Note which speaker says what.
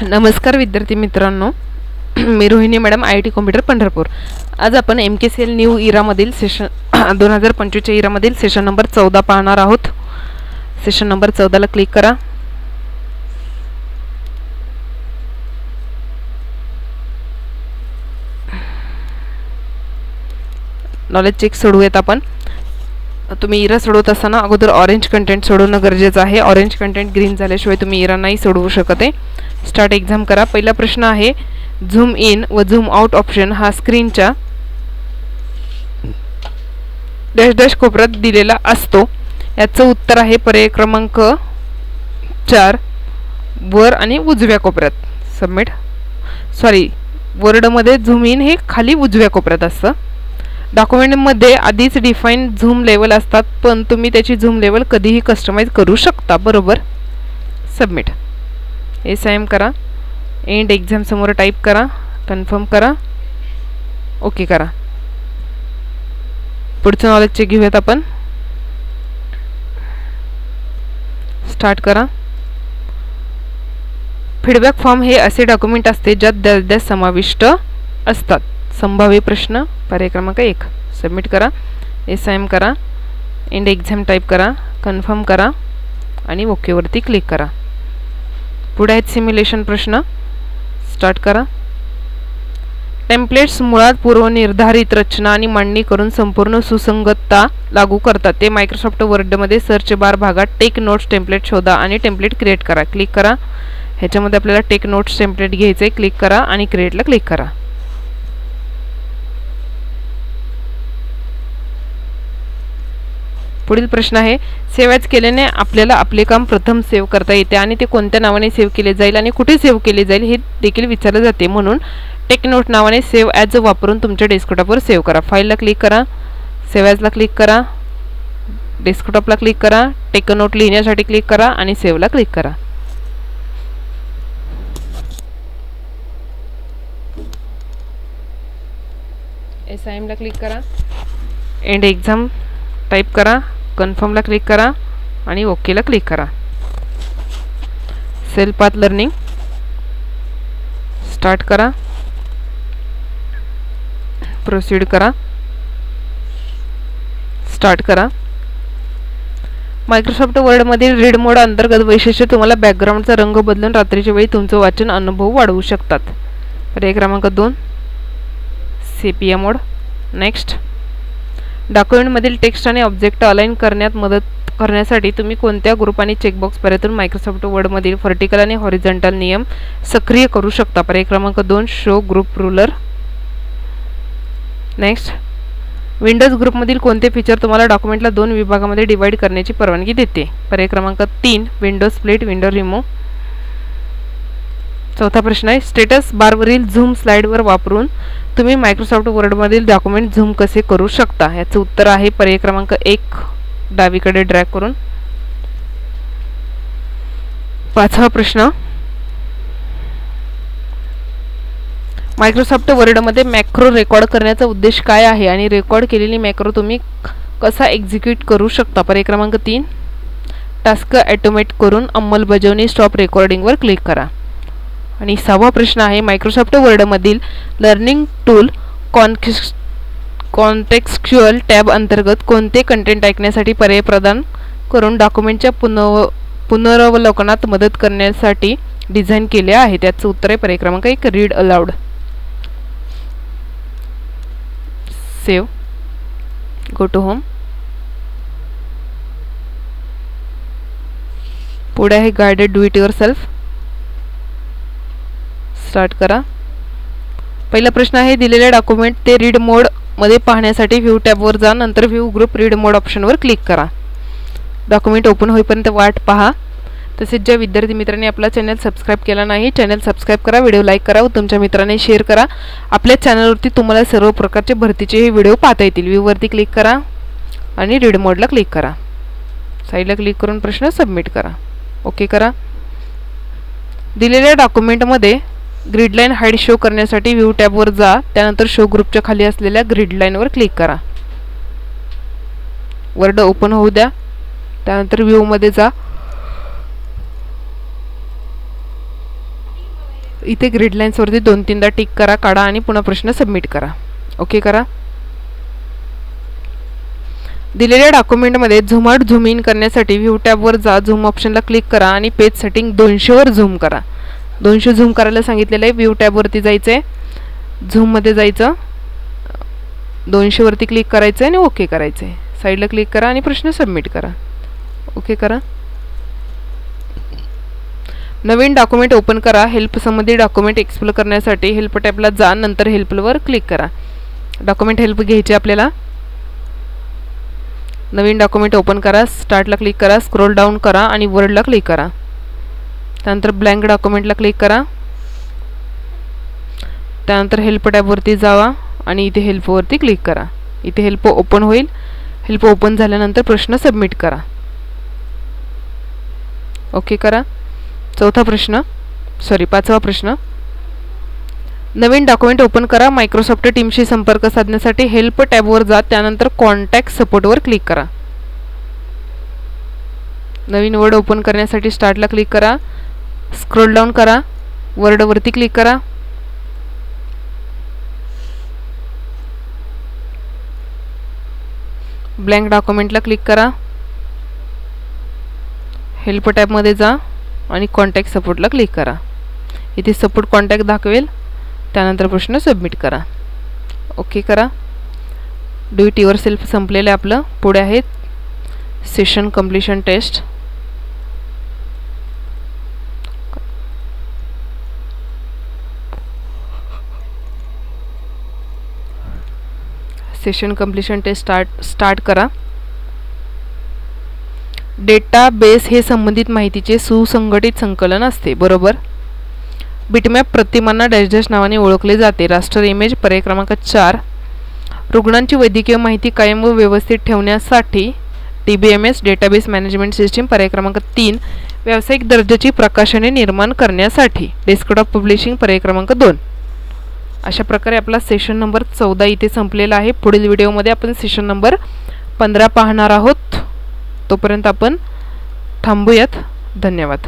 Speaker 1: नमस्कार विद्यार्थी मित्रांनो, मी Rohini madam, IIT computer Pandharpur. आज आपण MKCL न्यू इरामधील सेशन 2025 च्या इरामधील सेशन नंबर 14 पाहणार आहोत। सेशन नंबर 14 ला क्लिक करा। नॉलेज चेक सोडूयात आपण। तुम्ही इरा सोडवत असताना अगोदर ऑरेंज कंटेंट सोडवणं गरजेचं आहे। ऑरेंज कंटेंट ग्रीन झाल्याशिवाय तुम्ही इरा नाही सोडवू शकत आहे। स्टार्ट एक्झाम करा। पहिला प्रश्न आहे, झूम इन व झूम आउट ऑप्शन हा स्क्रीनच्या डॅश डॅश कोपऱ्यात दिलेला असतो। याचं उत्तर आहे पर्याय क्रमांक 4, वर आणि उजव्या कोपऱ्यात। सबमिट। वर्डमध्ये झूम इन हे खाली उजव्या कोपऱ्यात असतं। डॉक्युमेंटमध्ये आधीच डिफाईन झूम लेवल असतात, पण तुम्ही त्याची झूम लेवल कधीही कस्टमाइज करू शकता। बरोबर। सबमिट। SIM करा। एंड एक्झाम समोर टाईप करा, कन्फर्म करा, ओके करा। पुढचं नॉलेज चेक घेऊयात आपण। स्टार्ट करा। फीडबॅक फॉर्म हे असे डॉक्युमेंट असते ज्यात द्या समाविष्ट असतात। संभाव्य प्रश्न पर्याय क्रमांक 1। सबमिट करा। SIM करा। एंड एक्झाम टाईप करा, कन्फर्म करा आणि ओके वरती क्लिक करा। पुढे आहेत सिम्युलेशन प्रश्न। स्टार्ट करा। टेम्पलेट्स मुळात पूर्वनिर्धारित रचना आणि मांडणी करून संपूर्ण सुसंगतता लागू करतात। ते मायक्रोसॉफ्ट वर्डमध्ये सर्च बार भागात टेक नोट्स टेम्पलेट शोधा आणि टेम्पलेट क्रिएट करा। क्लिक करा। ह्याच्यामध्ये आपल्याला टेक नोट्स टेम्पलेट घ्यायचं आहे। क्लिक करा आणि क्रिएटला क्लिक करा। पुढील प्रश्न आहे, सेव्ह ॲज केल्याने आपल्याला आपले काम प्रथम सेव्ह करता येते आणि ते कोणत्या नावाने सेव्ह केले जाईल आणि कुठे सेव्ह केले जाईल हे देखील विचारले जाते। म्हणून टेक नोट नावाने सेव्ह ॲज वापरून तुमच्या डेस्कटॉपवर सेव्ह करा। फाईलला क्लिक करा, सेव्ह ॲजला क्लिक करा, डेस्कटॉपला क्लिक करा, टेक नोट लिहिण्यासाठी क्लिक करा आणि सेव्हला क्लिक करा। SIMला क्लिक करा, एंड एक्झाम टाईप करा, कन्फर्मला क्लिक करा आणि ओकेला क्लिक करा। सेल पाथ लर्निंग स्टार्ट करा, प्रोसीड करा, स्टार्ट करा। मायक्रोसॉफ्ट वर्डमधील रीड मोड अंतर्गत वैशिष्ट्य तुम्हाला बॅकग्राऊंडचा रंग बदलून रात्रीच्या वेळी तुमचं वाचन अनुभव वाढवू शकतात। पर्याय क्रमांक 2, सेपिया मोड। नेक्स्ट। डॉक्युमेंटमधील टेक्स्ट आणि ऑब्जेक्ट अलाइन करण्यात मदत करण्यासाठी तुम्ही कोणत्या ग्रुप आणि चेकबॉक्स पर्यायातून मायक्रोसॉफ्ट वर्डमधील व्हर्टिकल आणि हॉरिझॉन्टल नियम सक्रिय करू शकता। पर्याय क्रमांक 2, show group ruler. Next. Windows ग्रुपमधील कोणते फीचर तुम्हाला डॉक्युमेंटला 2 विभागामध्ये डिवाइड करण्याची परवानगी देते? पर्याय क्रमांक 3, विंडो स्प्लिट, विंडो रिमूव्ह। चौथा प्रश्न आहे, स्टेटस बारवरील झूम स्लाइडवर वापरून तुम्ही मायक्रोसॉफ्ट वर्डमधील डॉक्युमेंट झूम कसे करू शकता? याचं उत्तर आहे पर्याय क्रमांक 1, डावीकडे ड्रॅग करून। पाचवा प्रश्न, मायक्रोसॉफ्ट वर्डमध्ये मॅक्रो रेकॉर्ड करण्याचा उद्देश काय आहे आणि रेकॉर्ड केलेली मॅक्रो तुम्ही कसा एक्झिक्यूट करू शकता? पर्याय क्रमांक 3, टास्क ऑटोमेट करून अंमलबजावणी स्टॉप रेकॉर्डिंगवर क्लिक करा। आणि 6वा प्रश्न आहे, मायक्रोसॉफ्ट वर्डमधील लर्निंग टूल कॉन्टेक्स्च्युअल टॅब अंतर्गत कोणते कंटेंट ऐकण्यासाठी पर्याय प्रदान करून डॉक्युमेंटच्या पुनरावलोकनात मदत करण्यासाठी डिझाईन केले आहे? त्याचं उत्तर आहे पर्याय क्रमांक 1, read aloud. Save, go to home. पुढे आहे guided do it yourself. Start करा। पहिला प्रश्न आहे, दिलेल्या डॉक्युमेंट ते रीड मोड मध्ये पाहण्यासाठी व्ह्यू टॅबवर जा, नंतर व्ह्यू ग्रुप रीड मोड ऑप्शनवर क्लिक करा। डॉक्युमेंट ओपन होईपर्यंत वाट पहा। तसेच ज्या विद्यार्थी मित्रांनी आपला चॅनल सबस्क्राईब केला नाही, चॅनल सबस्क्राईब करा, व्हिडिओ लाईक करा व तुमच्या मित्रांनी शेअर करा। आपल्या चॅनलवरती तुम्हाला सर्व प्रकारचे भरतीचे हे व्हिडिओ पाहता येतील। व्ह्यूवरती क्लिक करा आणि रीड मोडला क्लिक करा। साईडला क्लिक करून प्रश्न सबमिट करा, ओके करा। दिलेल्या डॉक्युमेंटमध्ये ग्रिड लाईन हाईड शो करण्यासाठी व्ह्यू टॅबवर जा, त्यानंतर शो ग्रुपच्या खाली असलेल्या ग्रिड लाईनवर क्लिक करा। वर्ड ओपन होऊ द्या, त्यानंतर व्ह्यू मध्ये जा। इथे ग्रिड लाईन्सवरती 2-3दा टिक करा, काढा आणि पुन्हा प्रश्न सबमिट करा. ओके करा. दिलेल्या डॉक्युमेंटमध्ये झूम आउट झूम इन करण्यासाठी व्ह्यू टॅबवर जा, झूम ऑप्शनला क्लिक करा आणि पेज सेटिंग 200 वर झूम करा. 200 झूम करायला सांगितलेलं आहे. व्ह्यू टॅबवरती जायचं आहे, झूममध्ये जायचं, 200 वरती क्लिक करायचं आहे आणि ओके करायचं आहे. साईडला क्लिक करा आणि प्रश्न सबमिट करा. ओके करा. नवीन डॉक्युमेंट ओपन करा. हेल्प संबंधी डॉक्युमेंट एक्सप्लोर करण्यासाठी हेल्प टॅबला जा, नंतर हेल्पवर क्लिक करा. डॉक्युमेंट हेल्प घ्यायचे आपल्याला. नवीन डॉक्युमेंट ओपन करा, स्टार्टला क्लिक करा, स्क्रोल डाऊन करा आणि वर्डला क्लिक करा. त्यानंतर ब्लँक डॉक्युमेंटला क्लिक करा. त्यानंतर हेल्प टॅबवरती जावा आणि इथे हेल्पवरती क्लिक करा. इथे हेल्प ओपन होईल. हेल्प ओपन झाल्यानंतर प्रश्न सबमिट करा. ओके करा. पाचवा प्रश्न. नवीन डॉक्युमेंट ओपन करा. मायक्रोसॉफ्ट टीमशी संपर्क साधण्यासाठी हेल्प टॅबवर जा, त्यानंतर कॉन्टॅक्ट सपोर्टवर क्लिक करा. नवीन वर्ड ओपन करण्यासाठी स्टार्टला क्लिक करा, स्क्रोल डाऊन करा, वर्डवरती क्लिक करा. ब्लँक डॉक्युमेंटला क्लिक करा. हेल्प टॅबमध्ये जा आणि कॉन्टॅक्ट सपोर्टला क्लिक करा. इथे सपोर्ट कॉन्टॅक्ट दाखवेल. त्यानंतर प्रश्न सबमिट करा. ओके करा. डू इट युअर सेल्फ संपलेलं आहे आपलं. पुढे आहे session completion test. Session completion test start करा. डेटाबेस हे संबंधित माहितीचे सुसंघटित संकलन असते. बरोबर. बिटमॅप प्रतिमांना डॅश डॅश नावाने ओळखले जाते. राष्ट्र इमेज. पर्याय क्रमांक 4. रुग्णांची वैद्यकीय माहिती कायम व व्यवस्थित ठेवण्यासाठी DBMS डेटाबेस मॅनेजमेंट सिस्टीम. पर्याय क्रमांक 3. व्यावसायिक दर्जाची प्रकाशने निर्माण करण्यासाठी डेस्कटॉप पब्लिशिंग. पर्याय क्रमांक 2. अशा प्रकारे आपला सेशन नंबर 14 इथे संपलेला आहे. पुढील व्हिडिओमध्ये आपण सेशन नंबर 15 पाहणार आहोत. तोपर्यंत आपण थांबूयात. धन्यवाद.